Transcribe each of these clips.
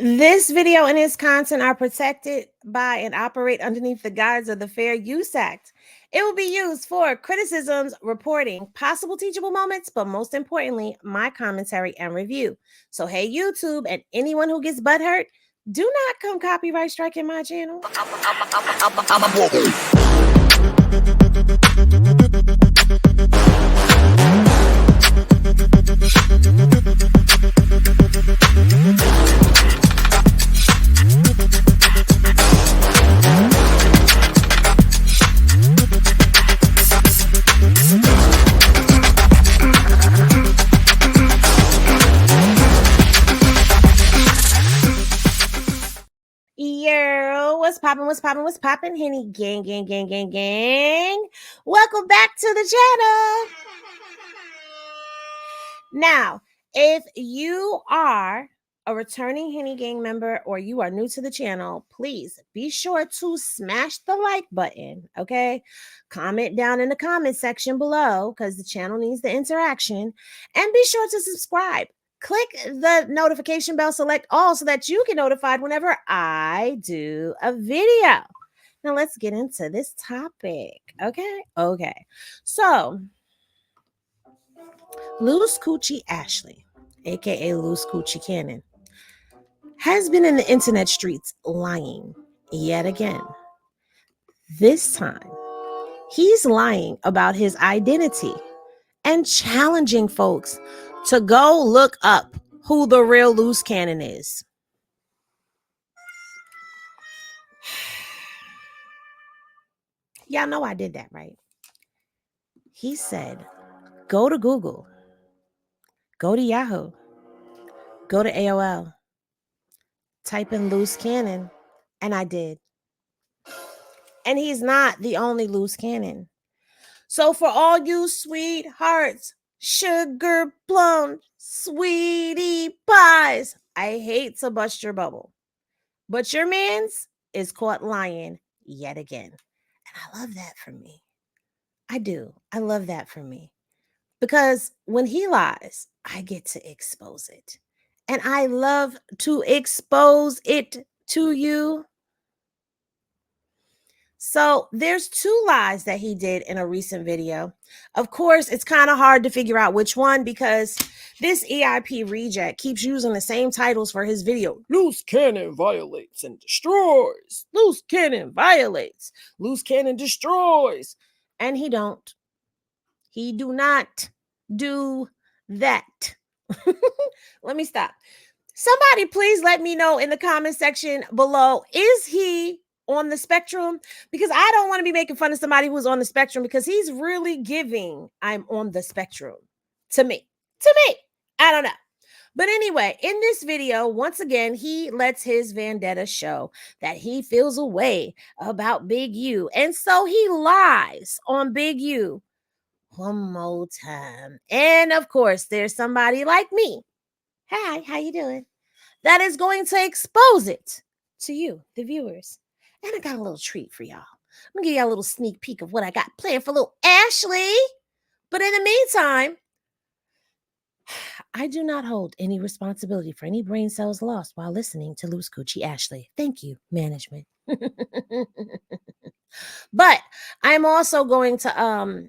This video and its content are protected by and operate underneath the guise of the Fair Use Act. It will be used for criticisms, reporting, possible teachable moments, but most importantly, my commentary and review. So, hey, YouTube, and anyone who gets butthurt, do not come copyright striking my channel. Yo, what's poppin', Henny gang. Welcome back to the channel. Now, if you are a returning Henny gang member or you are new to the channel, please be sure to smash the like button, okay? Comment down in the comment section below because the channel needs the interaction, and be sure to subscribe. Click the notification bell, select all so that you get notified whenever I do a video. Now let's get into this topic. Okay. So Luce Ashley, aka Luce Cannon, has been in the internet streets lying yet again. This time, he's lying about his identity and challenging folks to go look up who the real Luce Cannon is. Y'all know I did that, right? He said, go to Google, go to Yahoo, go to AOL, type in Luce Cannon, and I did. And he's not the only Luce Cannon. So for all you sweethearts, sugar plums, sweetie pies, I hate to bust your bubble, but your man's is caught lying yet again. And I love that for me. I do. I love that for me. Because when he lies, I get to expose it. And I love to expose it to you. So there's two lies that he did in a recent video. Of course, it's kind of hard to figure out which one because this EIP reject keeps using the same titles for his video. Luce Cannon violates and destroys. Luce Cannon violates. Luce Cannon destroys. And he don't. He do not do that. Let me stop. Somebody please let me know in the comment section below, is he on the spectrum? Because I don't want to be making fun of somebody who's on the spectrum because he's really giving I'm on the spectrum to me. I don't know. But anyway, in this video, once again, he lets his vendetta show that he feels a way about Big U. And so he lies on Big U one more time. And of course, there's somebody like me. Hi, how you doing? That is going to expose it to you, the viewers. And I got a little treat for y'all. I'm going to give y'all a little sneak peek of what I got planned for little Ashley. But in the meantime, I do not hold any responsibility for any brain cells lost while listening to Luce Ashley. Thank you, management. But I'm also going to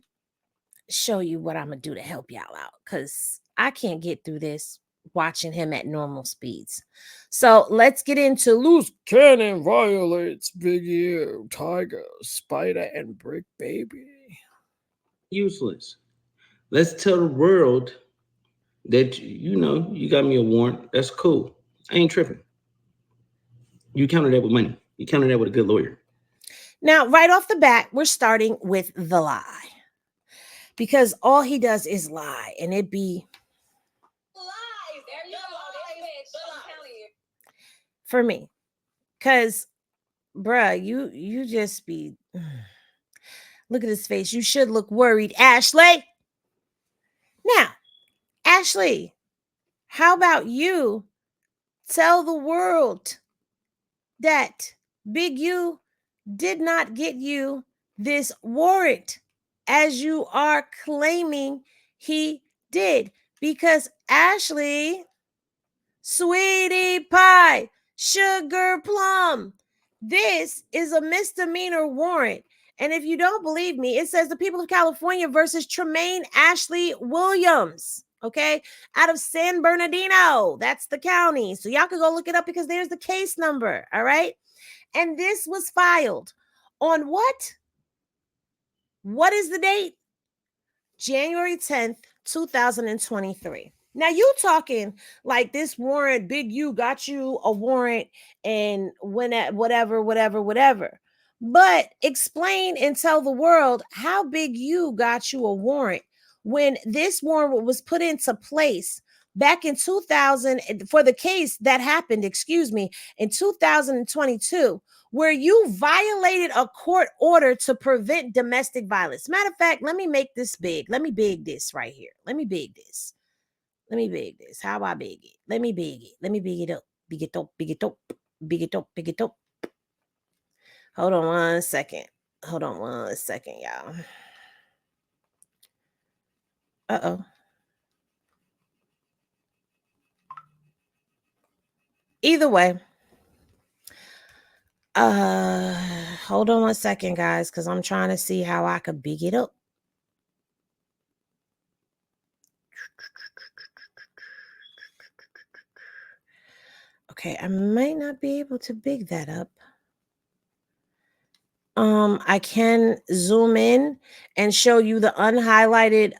show you what I'm going to do to help y'all out because I can't get through this watching him at normal speeds. So let's get into Luce Cannon violates Big Ear, Tiger, Spider, and Brick Baby. Useless. Let's tell the world that, you got me a warrant. That's cool. I ain't tripping. You counted that with money. You counted that with a good lawyer. Now, right off the bat, we're starting with the lie. Because all he does is lie, and it be lies. There you go. For me. Because, bruh, you just be look at his face. You should look worried, Ashley. Now, Ashley, how about you tell the world that Big U did not get you this warrant as you are claiming he did? Because Ashley, sweetie pie, Sugar Plum. This is a misdemeanor warrant. And if you don't believe me, it says the people of California versus Tremaine Ashley Williams. Okay, out of San Bernardino. That's the county. So y'all can go look it up because there's the case number. All right. And this was filed on what? What is the date? January 10th, 2023. Now you talking like this warrant, Big U got you a warrant and when at whatever. But explain and tell the world how Big U got you a warrant when this warrant was put into place back in 2000 for the case that happened, in 2022, where you violated a court order to prevent domestic violence. Matter of fact, let me make this big. Let me big this right here. Let me big this. How do I big it? Let me big it. Let me big it up. Big it up. Big it up. Big it up. Big it up. Hold on one second. Y'all. Uh-oh. Either way. Hold on one second, guys, because I'm trying to see how I could big it up. Okay, I might not be able to big that up. I can zoom in and show you the unhighlighted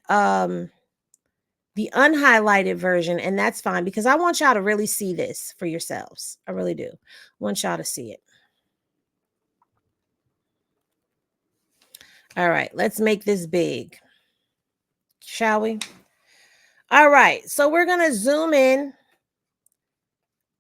version, and that's fine because I want y'all to really see this for yourselves. I really do. I want y'all to see it. All right, let's make this big. Shall we? All right, so we're going to zoom in.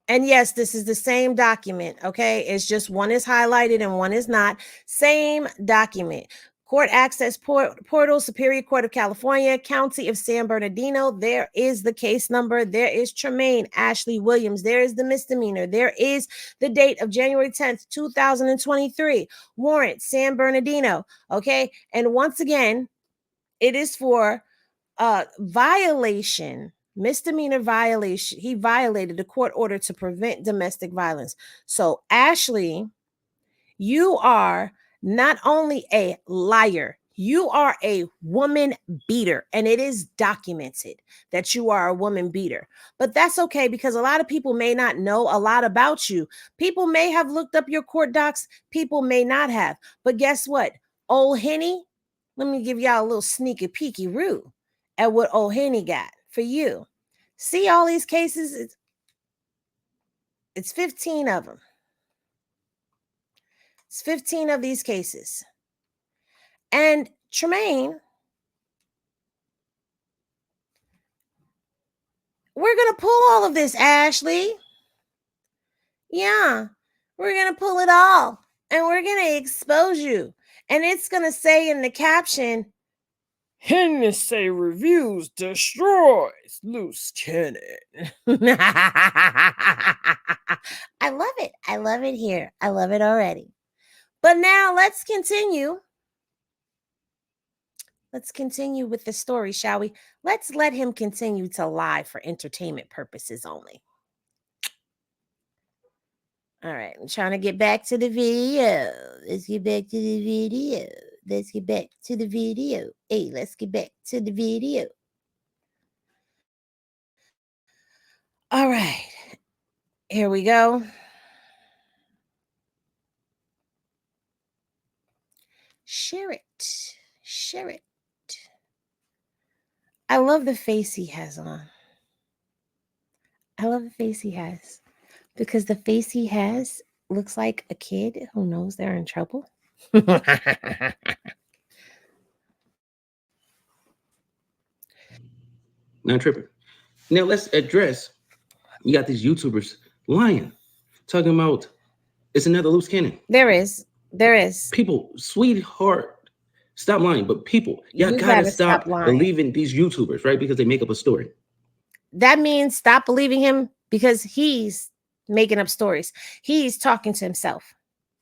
And yes, this is the same document, okay? It's just one is highlighted and one is not. Same document. Court Access Portal, Superior Court of California, County of San Bernardino. There is the case number. There is Tremaine Ashley Williams. There is the misdemeanor. There is the date of January 10th, 2023. Warrant, San Bernardino, okay? And once again, it is for violation, misdemeanor violation. He violated the court order to prevent domestic violence. So, Ashley, you are not only a liar, you are a woman beater. And it is documented that you are a woman beater. But that's okay because a lot of people may not know a lot about you. People may have looked up your court docs, people may not have. But guess what? Old Henny, let me give y'all a little sneaky peeky roo at what old Henny got for you. See all these cases? It's 15 of them. It's 15 of these cases. And Tremaine, we're going to pull all of this, Ashley. Yeah, we're going to pull it all. And we're going to expose you. And it's going to say in the caption, Hennessy Reviews destroys Luce Cannon. I love it. I love it here. I love it already. But now let's continue. Let's continue with the story, shall we? Let's let him continue to lie for entertainment purposes only. All right, I'm trying to get back to the video. Let's get back to the video. Let's get back to the video. Hey, let's get back to the video. All right, here we go. Share it. Share it. I love the face he has on. I love the face he has because the face he has looks like a kid who knows they're in trouble. Not tripping. Now let's address, you got these YouTubers lying, talking about it's another Luce Cannon. There is. People, sweetheart, stop lying. But people, y'all gotta stop believing these YouTubers, right? Because they make up a story. That means stop believing him because he's making up stories. He's talking to himself.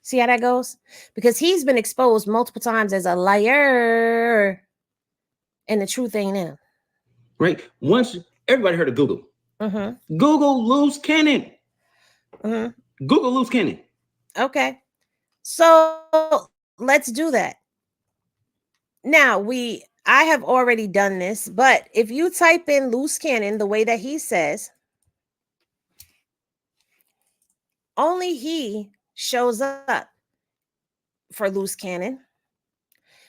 See how that goes? Because he's been exposed multiple times as a liar. And the truth ain't him. Right? Once everybody heard of Google. Google Luce Cannon. Google Luce Cannon. Okay. So let's do that. Now, I have already done this, but if you type in Luce Cannon the way that he says, only he shows up for Luce Cannon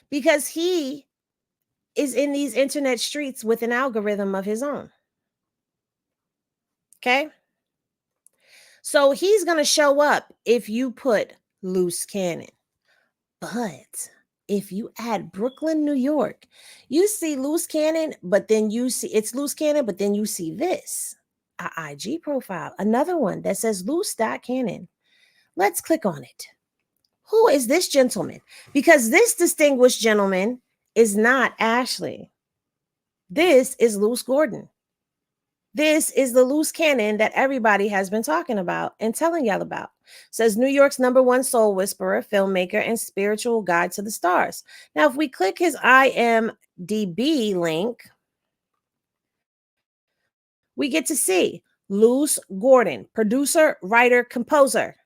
because he is in these internet streets with an algorithm of his own. Okay? So he's going to show up if you put Luce Cannon. But if you add Brooklyn, New York, you see Luce Cannon, but then you see it's Luce Cannon, but then you see this a IG profile, another one that says Luce.Cannon. Let's click on it. Who is this gentleman? Because this distinguished gentleman is not Ashley. This is Luce Gordon. This is the Luce Cannon that everybody has been talking about and telling y'all about. Says New York's #1 soul whisperer, filmmaker, and spiritual guide to the stars. Now, if we click his IMDb link, we get to see Luce Gordon, producer, writer, composer.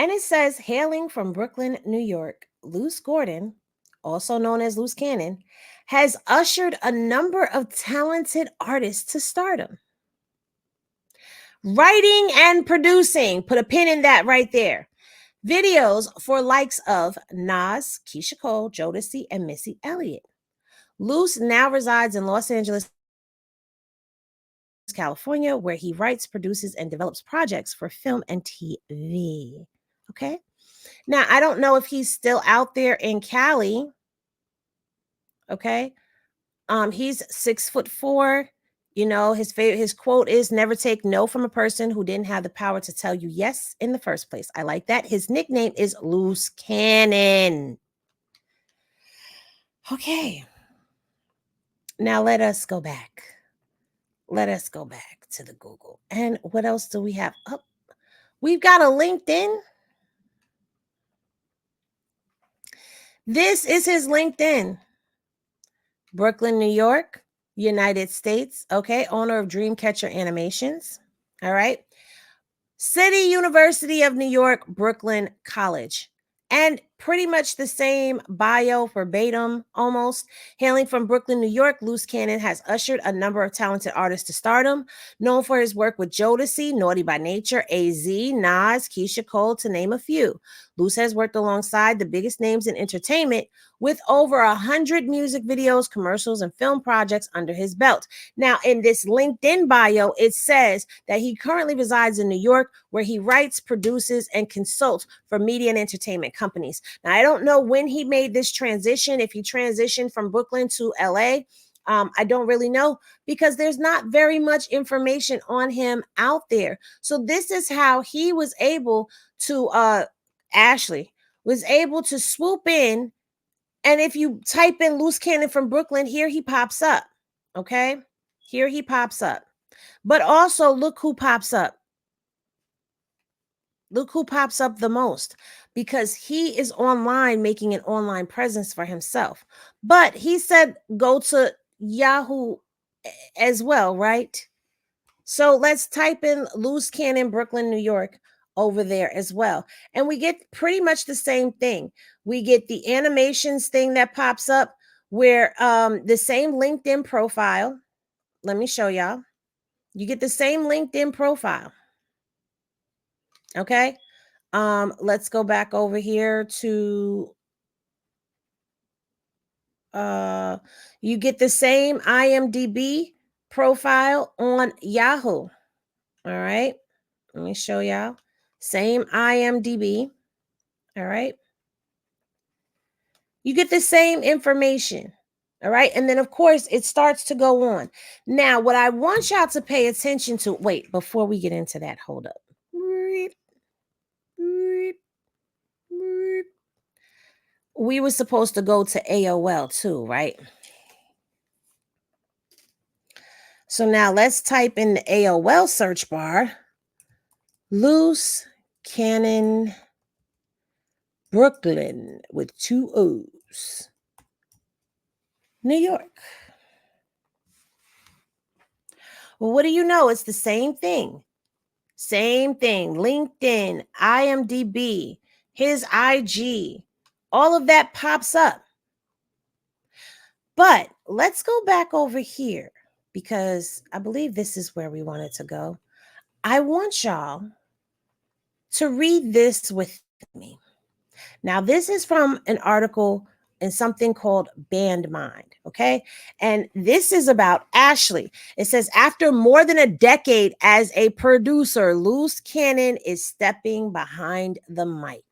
And it says, hailing from Brooklyn, New York, Luce Gordon, also known as Luce Cannon, has ushered a number of talented artists to stardom. Writing and producing, put a pin in that right there. Videos for likes of Nas, Keisha Cole, Jodeci, and Missy Elliott. Luce now resides in Los Angeles, California, where he writes, produces, and develops projects for film and TV. Okay. Now, I don't know if he's still out there in Cali. Okay. He's 6'4". You know, his quote is never take no from a person who didn't have the power to tell you yes in the first place. I like that. His nickname is Luce Cannon. Okay. Now let us go back. Let us go back to the Google. And what else do we have? Oh, we've got a LinkedIn. This is his LinkedIn. Brooklyn, New York, United States. Okay. Owner of Dreamcatcher Animations. All right. City University of New York, Brooklyn College. And pretty much the same bio, verbatim almost. Hailing from Brooklyn, New York, Luce Cannon has ushered a number of talented artists to stardom. Known for his work with Jodeci, Naughty by Nature, AZ, Nas, Keisha Cole, to name a few. Luce has worked alongside the biggest names in entertainment with over 100 music videos, commercials, and film projects under his belt. Now, in this LinkedIn bio, it says that he currently resides in New York, where he writes, produces, and consults for media and entertainment companies. Now, I don't know when he made this transition, if he transitioned from Brooklyn to LA. I don't really know because there's not very much information on him out there. So this is how he was able to, Ashley was able to swoop in. And if you type in Luce Cannon from Brooklyn, here he pops up. Okay. Here he pops up. But also look who pops up. Look who pops up the most because he is online making an online presence for himself. But he said go to Yahoo as well, right? So let's type in Luce Cannon, Brooklyn, New York over there as well. And we get pretty much the same thing. We get the animations thing that pops up where the same LinkedIn profile. Let me show y'all. You get the same LinkedIn profile. Okay. Let's go back over here to you get the same IMDb profile on Yahoo. All right. Let me show y'all. Same IMDb. All right. You get the same information. All right. And then, of course, it starts to go on. Now, what I want y'all to pay attention to, wait, before we get into that, hold up. We were supposed to go to AOL too, right? So now let's type in the AOL search bar, Luce Cannon Brooklyn with 2 O's. New York. Well, what do you know? It's the same thing. Same thing. LinkedIn, IMDb, his IG, all of that pops up. But let's go back over here because I believe this is where we wanted to go. I want y'all to read this with me. Now, this is from an article in something called Band Mind, okay? And this is about Ashley. It says, after more than a decade as a producer, Luce Cannon is stepping behind the mic.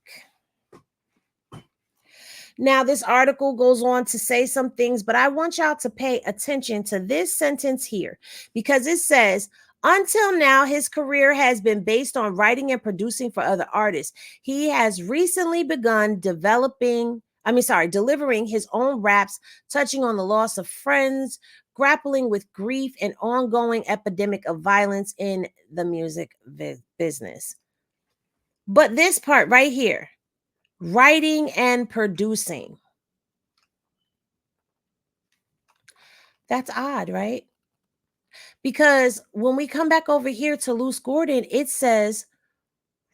Now, this article goes on to say some things, but I want y'all to pay attention to this sentence here because it says, until now, his career has been based on writing and producing for other artists. He has recently begun delivering his own raps, touching on the loss of friends, grappling with grief, and ongoing epidemic of violence in the music business. But this part right here, writing and producing. That's odd, right? Because when we come back over here to Luce Gordon, it says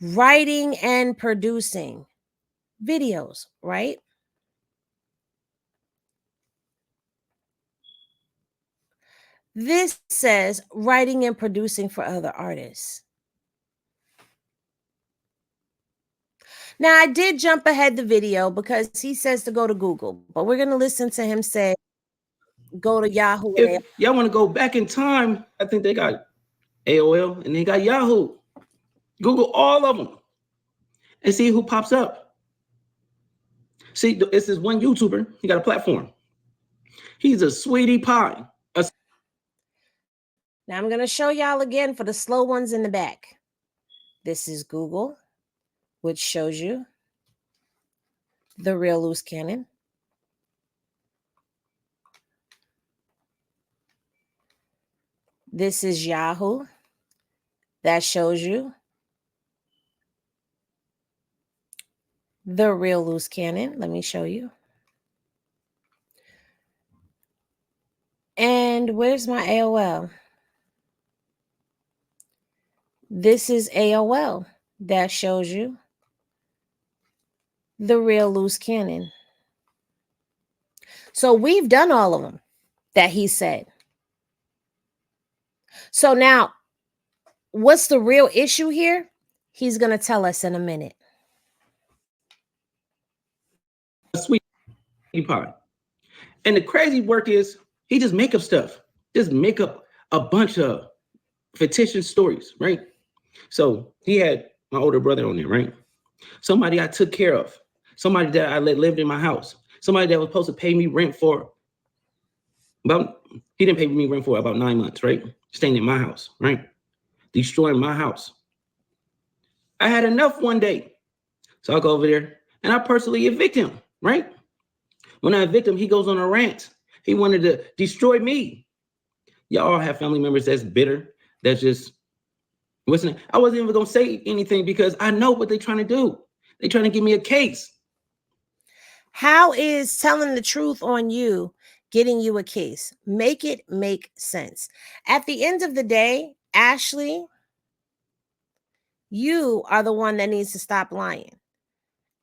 writing and producing videos, right? This says writing and producing for other artists. Now, I did jump ahead the video because he says to go to Google, but we're going to listen to him say, go to Yahoo. If y'all want to go back in time, I think they got AOL and they got Yahoo. Google all of them and see who pops up. See, it's this one YouTuber. He got a platform. He's a sweetie pie. Now I'm going to show y'all again for the slow ones in the back. This is Google, which shows you the real Luce Cannon. This is Yahoo. That shows you the real Luce Cannon. Let me show you. And where's my AOL? This is AOL. That shows you the real Luce Cannon. So we've done all of them that he said. So now, what's the real issue here? He's going to tell us in a minute. Sweetie pie. And the crazy work is he just make up stuff. Just make up a bunch of fictitious stories, right? So he had my older brother on there, right? Somebody I took care of. Somebody that I lived in my house. Somebody that was supposed to pay me rent for he didn't pay me rent for about 9 months, right? Staying in my house, right? Destroying my house. I had enough one day. So I go over there and I personally evict him, right? When I evict him, he goes on a rant. He wanted to destroy me. Y'all have family members that's bitter. That's just, listen, I wasn't even going to say anything because I know what they're trying to do. They're trying to give me a case. How is telling the truth on you getting you a case? Make it make sense. At the end of the day, Ashley, you are the one that needs to stop lying.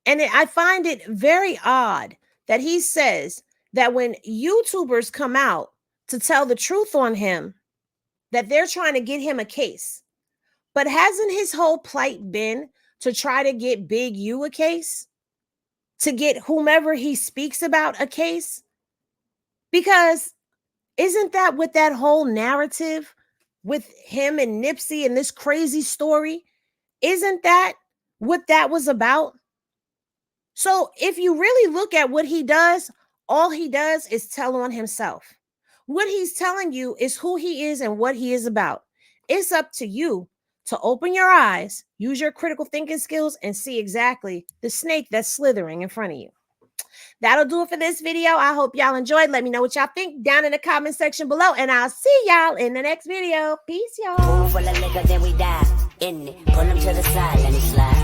And I find it very odd that he says that when YouTubers come out to tell the truth on him, that they're trying to get him a case. But hasn't his whole plight been to try to get Big U a case? To get whomever he speaks about a case? Because isn't that what that whole narrative with him and Nipsey and this crazy story, isn't that what that was about? So if you really look at what he does, all he does is tell on himself. What he's telling you is who he is and what he is about. It's up to you to open your eyes, use your critical thinking skills, and see exactly the snake that's slithering in front of you. That'll do it for this video. I hope y'all enjoyed. Let me know what y'all think down in the comment section below, and I'll see y'all in the next video. Peace, y'all. Full of liquor, then we die in it. Pull them to the side, let me slide.